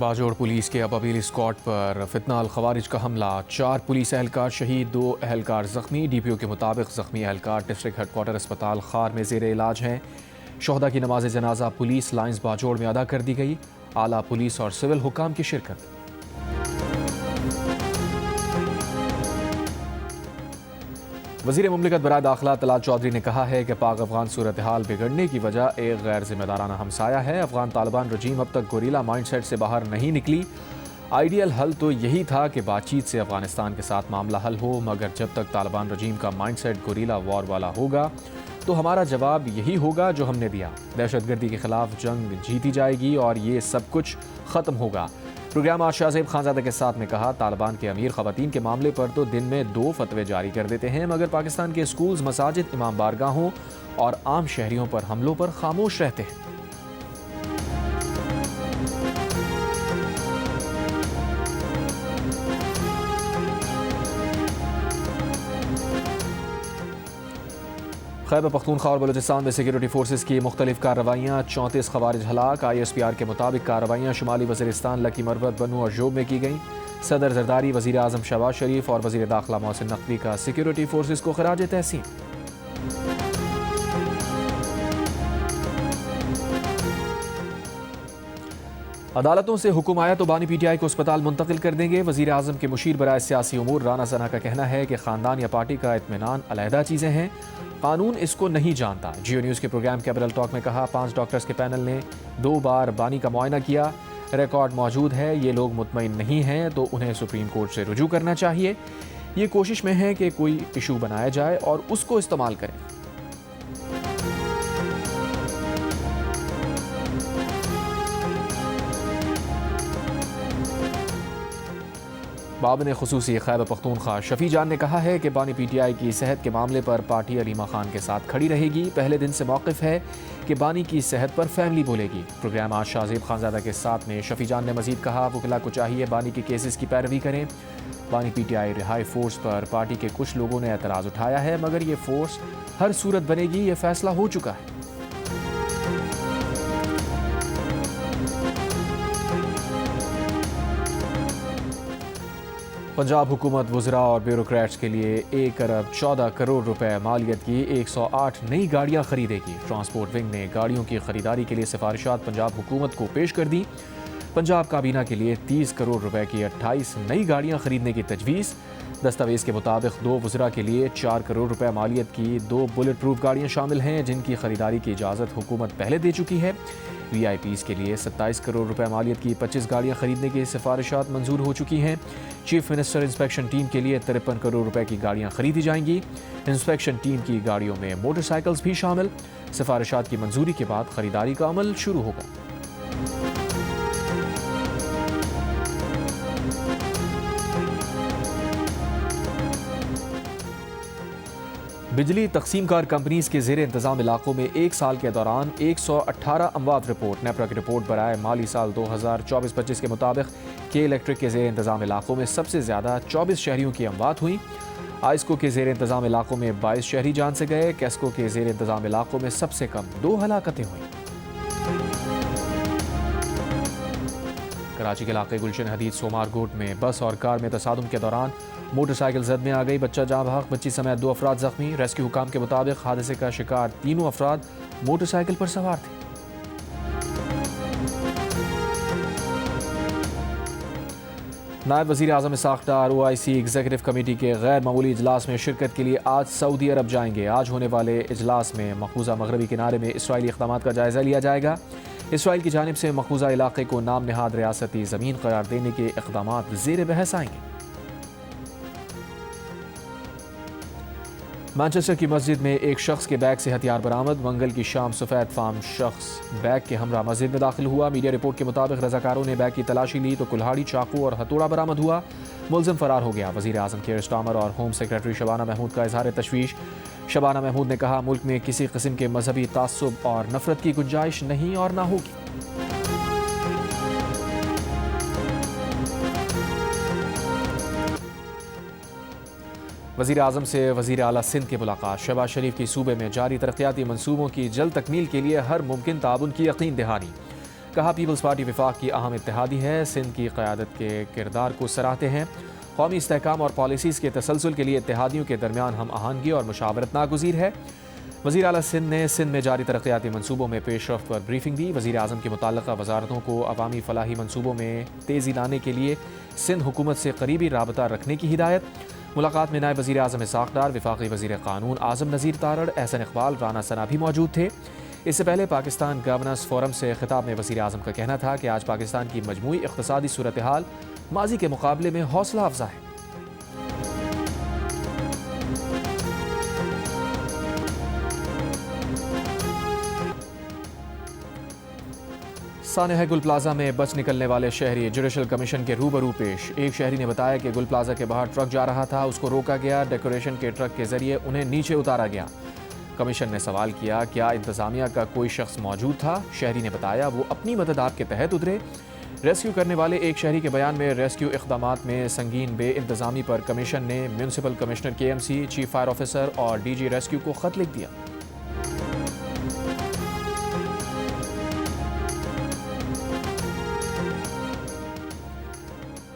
Bajaur police کے ابابیل squad پر فتنہ الخوارج کا حملہ، 4 پولیس اہلکار شہید، 2 اہلکار زخمی۔ ڈی پی او کے مطابق زخمی اہلکار ڈسٹرکٹ ہیڈ کوارٹر اسپتال خار میں زیر علاج ہیں۔ شہداء کی نماز جنازہ پولیس لائنز باجوڑ میں ادا کر دی گئی۔ اعلیٰ پولیس اور سول حکام کی شرکت۔ وزیر مملکت برائے داخلہ طلعت چودھری نے کہا ہے کہ پاک افغان صورتحال بگڑنے کی وجہ ایک غیر ذمہ دارانہ ہمسایہ ہے۔ افغان طالبان رجیم اب تک گوریلا مائنڈ سیٹ سے باہر نہیں نکلی۔ آئیڈیل حل تو یہی تھا کہ بات چیت سے افغانستان کے ساتھ معاملہ حل ہو، مگر جب تک طالبان رجیم کا مائنڈ سیٹ گوریلا وار والا ہوگا تو ہمارا جواب یہی ہوگا جو ہم نے دیا۔ دہشت گردی کے خلاف جنگ جیتی جائے گی اور یہ سب کچھ ختم ہوگا۔ پروگرام شاہ زیب خانزادہ کے ساتھ نے کہا، طالبان کے امیر خواتین کے معاملے پر تو دن میں 2 فتوے جاری کر دیتے ہیں، مگر پاکستان کے اسکولز، مساجد، امام بارگاہوں اور عام شہریوں پر حملوں پر خاموش رہتے ہیں۔ خیبر پختونخوا اور بلوچستان میں سیکیورٹی فورسز کی مختلف کارروائیاں، 34 خوارج ہلاک۔ آئی ایس پی آر کے مطابق کارروائیاں شمالی وزیرستان، لکی مروت، بنو اور جوب میں کی گئیں۔ صدر زرداری، وزیر اعظم شہباز شریف اور وزیر داخلہ محسن نقوی کا سیکیورٹی فورسز کو خراج تحسین۔ عدالتوں سے حکم آیا تو بانی پی ٹی آئی کو اسپتال منتقل کر دیں گے۔ وزیر اعظم کے مشیر برائے سیاسی امور رانا ثنا کا کہنا ہے کہ خاندان یا پارٹی کا اطمینان علیحدہ چیزیں ہیں، قانون اس کو نہیں جانتا۔ جیو نیوز کے پروگرام کیپٹل ٹاک میں کہا، 5 ڈاکٹرز کے پینل نے 2 بار بانی کا معائنہ کیا، ریکارڈ موجود ہے۔ یہ لوگ مطمئن نہیں ہیں تو انہیں سپریم کورٹ سے رجوع کرنا چاہیے۔ یہ کوشش میں ہے کہ کوئی ایشو بنایا جائے اور اس کو استعمال کریں۔ بابن خصوصی خیبر پختونخوا شفیع جان نے کہا ہے کہ بانی پی ٹی آئی کی صحت کے معاملے پر پارٹی علیمہ خان کے ساتھ کھڑی رہے گی۔ پہلے دن سے موقف ہے کہ بانی کی صحت پر فیملی بولے گی۔ پروگرام شاہ زیب خانزادہ کے ساتھ میں شفیع جان نے مزید کہا، وکلاء کو چاہیے بانی کے کیسز کی پیروی کریں۔ بانی پی ٹی آئی رہائی فورس پر پارٹی کے کچھ لوگوں نے اعتراض اٹھایا ہے، مگر یہ فورس ہر صورت بنے گی، یہ فیصلہ ہو چکا ہے۔ پنجاب حکومت وزراء اور بیوروکریٹس کے لیے 1 ارب 14 کروڑ روپے مالیت کی 108 نئی گاڑیاں خریدے گی۔ ٹرانسپورٹ ونگ نے گاڑیوں کی خریداری کے لیے سفارشات پنجاب حکومت کو پیش کر دی۔ پنجاب کابینہ کے لیے 30 کروڑ روپے کی 28 نئی گاڑیاں خریدنے کی تجویز۔ دستاویز کے مطابق 2 وزراء کے لیے 4 کروڑ روپے مالیت کی 2 بلٹ پروف گاڑیاں شامل ہیں، جن کی خریداری کی اجازت حکومت پہلے دے چکی ہے۔ وی آئی پیز کے لیے 27 کروڑ روپے مالیت کی 25 گاڑیاں خریدنے کی سفارشات منظور ہو چکی ہیں۔ چیف منسٹر انسپیکشن ٹیم کے لیے 53 کروڑ روپے کی گاڑیاں خریدی جائیں گی۔ انسپیکشن ٹیم کی گاڑیوں میں موٹر سائیکلز بھی شامل۔ سفارشات کی منظوری کے بعد خریداری کا عمل شروع ہوگا۔ بجلی تقسیم کار کمپنیز کے زیر انتظام علاقوں میں 1 سال کے دوران 118 اموات رپورٹ۔ نیپرا کی رپورٹ برائے مالی سال 2024-25 کے مطابق کے الیکٹرک کے زیر انتظام علاقوں میں سب سے زیادہ 24 شہریوں کی اموات ہوئیں۔ آئسکو کے زیر انتظام علاقوں میں 22 شہری جان سے گئے۔ کیسکو کے زیر انتظام علاقوں میں سب سے کم 2 ہلاکتیں ہوئیں۔ کراچی کے علاقے گلشن حدید سومار گوٹ میں بس اور کار میں تصادم کے دوران موٹر سائیکل زد میں آ گئی، بچہ جاں بحق، بچی سمیت 2 افراد زخمی۔ ریسکیو حکام کے مطابق حادثے کا شکار 3 افراد موٹر سائیکل پر سوار تھے۔ نائب وزیر اعظم Ishaq Dar OIC executive committee کے غیر معمولی اجلاس میں شرکت کے لیے آج سعودی عرب جائیں گے۔ آج ہونے والے اجلاس میں مقبوضہ مغربی کنارے میں اسرائیلی اقدامات کا جائزہ لیا جائے گا۔ اسرائیل کی جانب سے مقبوضہ علاقے کو نام نہاد ریاستی زمین قرار دینے کے اقدامات زیر بحث آئیں گے۔ مانچسٹر کی مسجد میں ایک شخص کے بیگ سے ہتھیار برآمد۔ منگل کی شام سفید فام شخص بیگ کے ہمراہ مسجد میں داخل ہوا۔ میڈیا رپورٹ کے مطابق رضاکاروں نے بیگ کی تلاشی لی تو کلہاڑی، چاقو اور ہتھوڑا برآمد ہوا۔ ملزم فرار ہو گیا۔ وزیر اعظم کیئر سٹارمر اور ہوم سیکرٹری شبانہ محمود کا اظہار تشویش۔ شبانہ محمود نے کہا، ملک میں کسی قسم کے مذہبی تعصب اور نفرت کی گنجائش نہیں اور نہ ہوگی۔ وزیر اعظم سے وزیر اعلیٰ سندھ کی ملاقات۔ شہباز شریف کی صوبے میں جاری ترقیاتی منصوبوں کی جلد تکمیل کے لیے ہر ممکن تعاون کی یقین دہانی۔ کہا پیپلز پارٹی وفاق کی اہم اتحادی ہے، سندھ کی قیادت کے کردار کو سراہتے ہیں۔ قومی استحکام اور پالیسیز کے تسلسل کے لیے اتحادیوں کے درمیان ہم آہنگی اور مشاورت ناگزیر ہے۔ وزیر اعلیٰ سندھ نے سندھ میں جاری ترقیاتی منصوبوں میں پیش رفت پر بریفنگ دی۔ وزیر اعظم کی متعلقہ وزارتوں کو عوامی فلاحی منصوبوں میں تیزی لانے کے لیے سندھ حکومت سے قریبی رابطہ رکھنے کی ہدایت۔ ملاقات میں نائب وزیر اعظم اسحاق ڈار، وفاقی وزیر قانون اعظم نذیر تارڑ، احسن اقبال، رانا ثنا بھی موجود تھے۔ اس سے پہلے پاکستان گورننس فورم سے خطاب میں وزیر اعظم کا کہنا تھا کہ آج پاکستان کی مجموعی اقتصادی صورتحال ماضی کے مقابلے میں حوصلہ افزا ہے۔ سانحہ گل پلازا میں بچ نکلنے والے شہری جوڈیشل کمیشن کے روبرو پیش۔ ایک شہری نے بتایا کہ گل پلازا کے باہر ٹرک جا رہا تھا، اس کو روکا گیا، ڈیکوریشن کے ٹرک کے ذریعے انہیں نیچے اتارا گیا۔ کمیشن نے سوال کیا کیا انتظامیہ کا کوئی شخص موجود تھا؟ شہری نے بتایا وہ اپنی مدد آپ کے تحت اترے۔ ریسکیو کرنے والے ایک شہری کے بیان میں ریسکیو اقدامات میں سنگین بے انتظامی پر کمیشن نے municipal commissioner K M C, chief fire officer اور ڈی جی ریسکیو کو خط لکھ دیا۔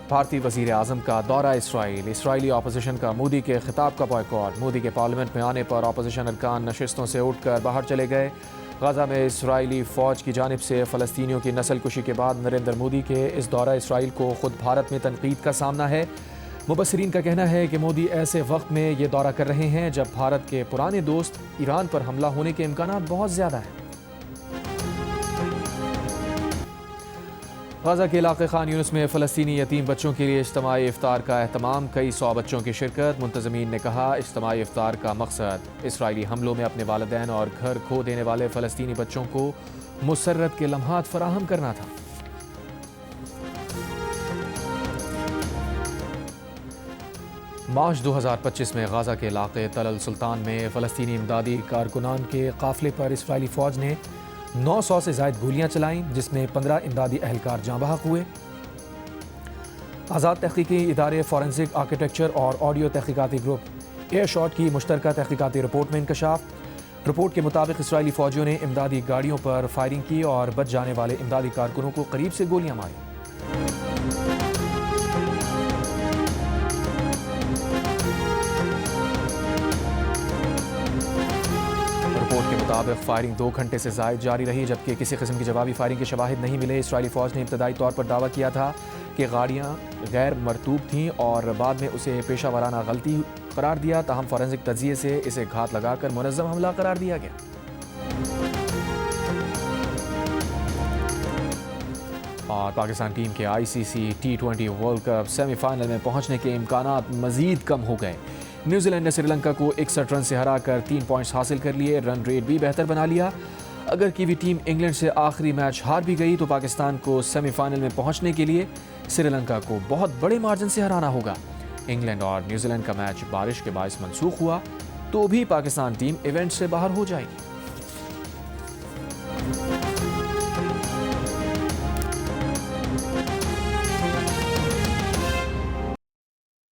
بھارتی وزیر اعظم کا دورہ اسرائیل، اسرائیلی اپوزیشن کا مودی کے خطاب کا بائیکاٹ۔ مودی کے پارلیمنٹ میں آنے پر اپوزیشن ارکان نشستوں سے اٹھ کر باہر چلے گئے۔ غزہ میں اسرائیلی فوج کی جانب سے فلسطینیوں کی نسل کشی کے بعد نریندر مودی کے اس دورہ اسرائیل کو خود بھارت میں تنقید کا سامنا ہے۔ مبصرین کا کہنا ہے کہ مودی ایسے وقت میں یہ دورہ کر رہے ہیں جب بھارت کے پرانے دوست ایران پر حملہ ہونے کے امکانات بہت زیادہ ہیں۔ غزہ کے علاقے خان یونس میں فلسطینی یتیم بچوں کے لیے اجتماعی افطار کا اہتمام، کئی سو بچوں کی شرکت۔ منتظمین نے کہا اجتماعی افطار کا مقصد اسرائیلی حملوں میں اپنے والدین اور گھر کھو دینے والے فلسطینی بچوں کو مسرت کے لمحات فراہم کرنا تھا۔ مارچ 2025 میں غزہ کے علاقے تل السلطان میں فلسطینی امدادی کارکنان کے قافلے پر اسرائیلی فوج نے 900 سے زائد گولیاں چلائیں، جس میں 15 امدادی اہلکار جاں بحق ہوئے۔ آزاد تحقیقی ادارے فورنسک آرکیٹیکچر اور آڈیو تحقیقاتی گروپ ایئر شاٹ کی مشترکہ تحقیقاتی رپورٹ میں انکشاف۔ رپورٹ کے مطابق اسرائیلی فوجیوں نے امدادی گاڑیوں پر فائرنگ کی اور بچ جانے والے امدادی کارکنوں کو قریب سے گولیاں ماری۔ رپورٹ کے مطابق فائرنگ 2 گھنٹے سے زائد جاری رہی، جبکہ کسی قسم کی جوابی فائرنگ کے شواہد نہیں ملے۔ اسرائیلی فوج نے ابتدائی طور پر دعویٰ کیا تھا کہ گاڑیاں غیر مرطوب تھیں اور بعد میں اسے پیشہ ورانہ غلطی قرار دیا، تاہم فورنسک تجزیے سے اسے گھات لگا کر منظم حملہ قرار دیا گیا۔ اور پاکستان ٹیم کے ICC T20 world cup semi final میں پہنچنے کے امکانات مزید کم ہو گئے۔ نیوزی لینڈ نے سری لنکا کو 61 رن سے ہرا کر 3 پوائنٹس حاصل کر لیے، رن ریٹ بھی بہتر بنا لیا۔ اگر کیوی ٹیم انگلینڈ سے آخری میچ ہار بھی گئی تو پاکستان کو سیمی فائنل میں پہنچنے کے لیے سری لنکا کو بہت بڑے مارجن سے ہرانا ہوگا۔ انگلینڈ اور نیوزی لینڈ کا میچ بارش کے باعث منسوخ ہوا تو بھی پاکستان ٹیم ایونٹ سے باہر ہو جائے گی۔